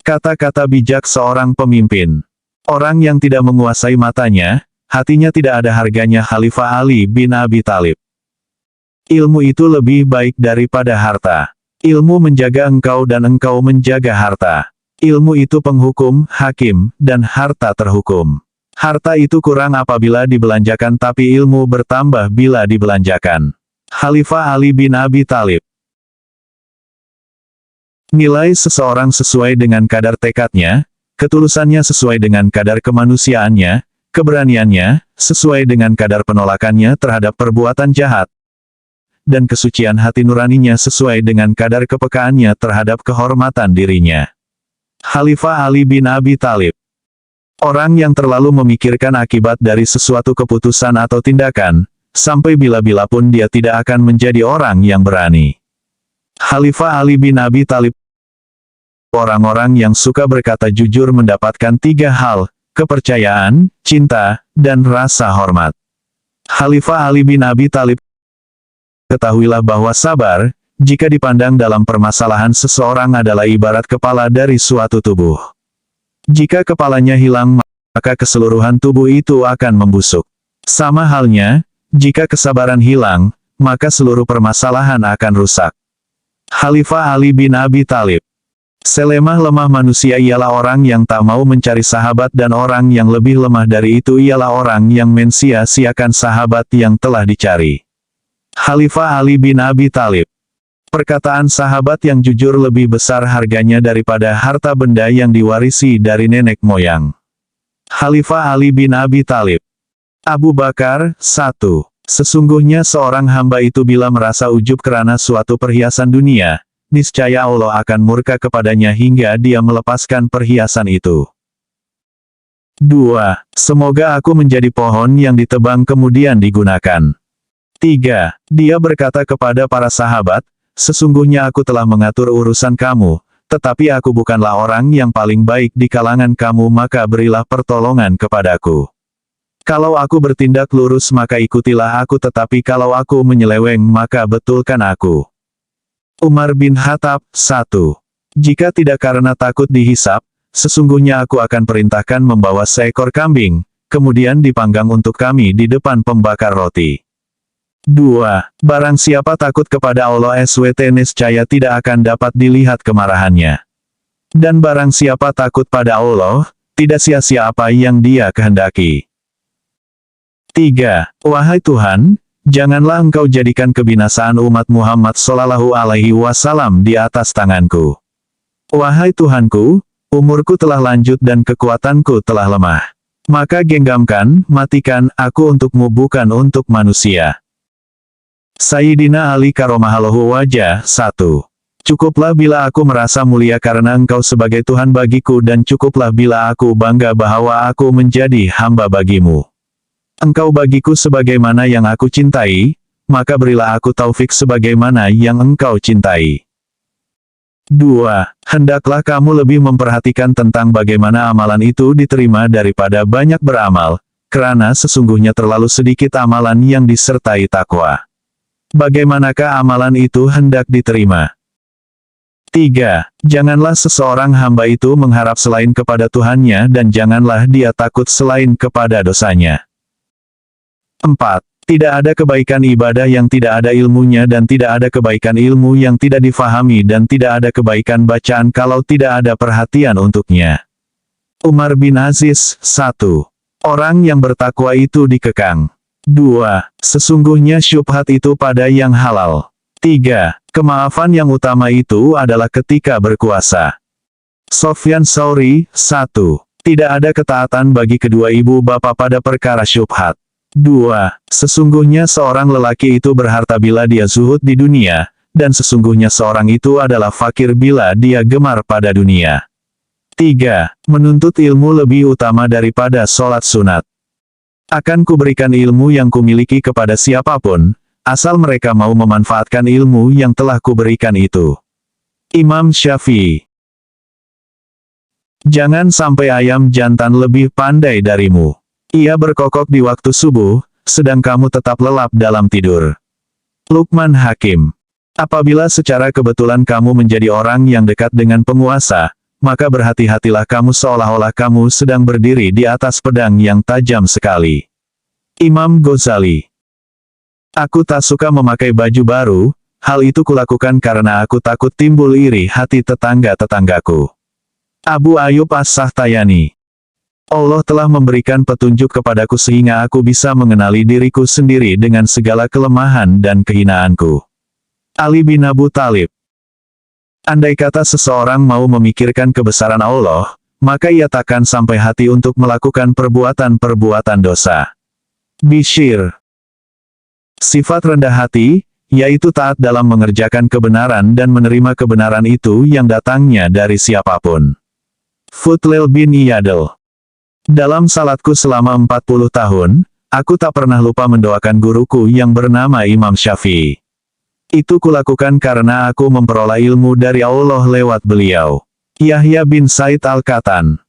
Kata-kata bijak seorang pemimpin. Orang yang tidak menguasai matanya, hatinya tidak ada harganya. Khalifah Ali bin Abi Thalib. Ilmu itu lebih baik daripada harta. Ilmu menjaga engkau dan engkau menjaga harta. Ilmu itu penghukum, hakim, dan harta terhukum. Harta itu kurang apabila dibelanjakan tapi ilmu bertambah bila dibelanjakan. Khalifah Ali bin Abi Thalib. Nilai seseorang sesuai dengan kadar tekadnya, ketulusannya sesuai dengan kadar kemanusiaannya, keberaniannya, sesuai dengan kadar penolakannya terhadap perbuatan jahat, dan kesucian hati nuraninya sesuai dengan kadar kepekaannya terhadap kehormatan dirinya. Khalifah Ali bin Abi Thalib. Orang yang terlalu memikirkan akibat dari sesuatu keputusan atau tindakan, sampai bila-bila pun dia tidak akan menjadi orang yang berani. Khalifah Ali bin Abi Thalib. Orang-orang yang suka berkata jujur mendapatkan 3 hal, kepercayaan, cinta, dan rasa hormat. Khalifah Ali bin Abi Thalib. Ketahuilah bahwa sabar, jika dipandang dalam permasalahan seseorang adalah ibarat kepala dari suatu tubuh. Jika kepalanya hilang, maka keseluruhan tubuh itu akan membusuk. Sama halnya, jika kesabaran hilang, maka seluruh permasalahan akan rusak. Khalifah Ali bin Abi Thalib. Selemah-lemah manusia ialah orang yang tak mau mencari sahabat dan orang yang lebih lemah dari itu ialah orang yang mensia-siakan sahabat yang telah dicari. Khalifah Ali bin Abi Thalib. Perkataan sahabat yang jujur lebih besar harganya daripada harta benda yang diwarisi dari nenek moyang. Khalifah Ali bin Abi Thalib. Abu Bakar, 1. Sesungguhnya seorang hamba itu bila merasa ujub karena suatu perhiasan dunia, niscaya Allah akan murka kepadanya hingga dia melepaskan perhiasan itu. 2. Semoga aku menjadi pohon yang ditebang kemudian digunakan. 3. Dia berkata kepada para sahabat, sesungguhnya aku telah mengatur urusan kamu, tetapi aku bukanlah orang yang paling baik di kalangan kamu maka berilah pertolongan kepadaku. Kalau aku bertindak lurus maka ikutilah aku tetapi kalau aku menyeleweng maka betulkan aku. Umar bin Khattab, 1. Jika tidak karena takut dihisap, sesungguhnya aku akan perintahkan membawa seekor kambing, kemudian dipanggang untuk kami di depan pembakar roti. 2. Barang siapa takut kepada Allah SWT niscaya tidak akan dapat dilihat kemarahannya. Dan barang siapa takut pada Allah, tidak sia-sia apa yang dia kehendaki. 3. Wahai Tuhan, janganlah engkau jadikan kebinasaan umat Muhammad Shallallahu Alaihi Wasallam di atas tanganku. Wahai Tuhanku, umurku telah lanjut dan kekuatanku telah lemah. Maka genggamkan, matikan aku untukmu bukan untuk manusia. Sayyidina Ali Karomahallahu Wajah, 1. Cukuplah bila aku merasa mulia karena engkau sebagai Tuhan bagiku dan cukuplah bila aku bangga bahwa aku menjadi hamba bagimu. Engkau bagiku sebagaimana yang aku cintai, maka berilah aku taufik sebagaimana yang engkau cintai. 2. Hendaklah kamu lebih memperhatikan tentang bagaimana amalan itu diterima daripada banyak beramal, karena sesungguhnya terlalu sedikit amalan yang disertai takwa. Bagaimanakah amalan itu hendak diterima? 3. Janganlah seseorang hamba itu mengharap selain kepada Tuhannya dan janganlah dia takut selain kepada dosanya. 4. Tidak ada kebaikan ibadah yang tidak ada ilmunya dan tidak ada kebaikan ilmu yang tidak difahami dan tidak ada kebaikan bacaan kalau tidak ada perhatian untuknya. Umar bin Aziz, 1. Orang yang bertakwa itu dikekang. 2. Sesungguhnya syubhat itu pada yang halal. 3. Kemaafan yang utama itu adalah ketika berkuasa. Sofyan Tsauri, 1. Tidak ada ketaatan bagi kedua ibu bapa pada perkara syubhat. 2. Sesungguhnya seorang lelaki itu berharta bila dia zuhud di dunia, dan sesungguhnya seorang itu adalah fakir bila dia gemar pada dunia. 3. Menuntut ilmu lebih utama daripada sholat sunat. Akan kuberikan ilmu yang kumiliki kepada siapapun, asal mereka mau memanfaatkan ilmu yang telah kuberikan itu. Imam Syafi'i. Jangan sampai ayam jantan lebih pandai darimu. Ia berkokok di waktu subuh, sedang kamu tetap lelap dalam tidur. Luqman Hakim. Apabila secara kebetulan kamu menjadi orang yang dekat dengan penguasa, maka berhati-hatilah kamu seolah-olah kamu sedang berdiri di atas pedang yang tajam sekali. Imam Ghazali. Aku tak suka memakai baju baru, hal itu kulakukan karena aku takut timbul iri hati tetangga-tetanggaku. Abu Ayyub As-Sakhtiyani. Allah telah memberikan petunjuk kepadaku sehingga aku bisa mengenali diriku sendiri dengan segala kelemahan dan kehinaanku. Ali bin Abu Thalib. Andai kata seseorang mau memikirkan kebesaran Allah, maka ia takkan sampai hati untuk melakukan perbuatan-perbuatan dosa. Bishr. Sifat rendah hati, yaitu taat dalam mengerjakan kebenaran dan menerima kebenaran itu yang datangnya dari siapapun. Fudail bin Iyadil. Dalam salatku selama 40 tahun, aku tak pernah lupa mendoakan guruku yang bernama Imam Syafi'i. Itu kulakukan karena aku memperoleh ilmu dari Allah lewat beliau. Yahya bin Said Al-Qattan.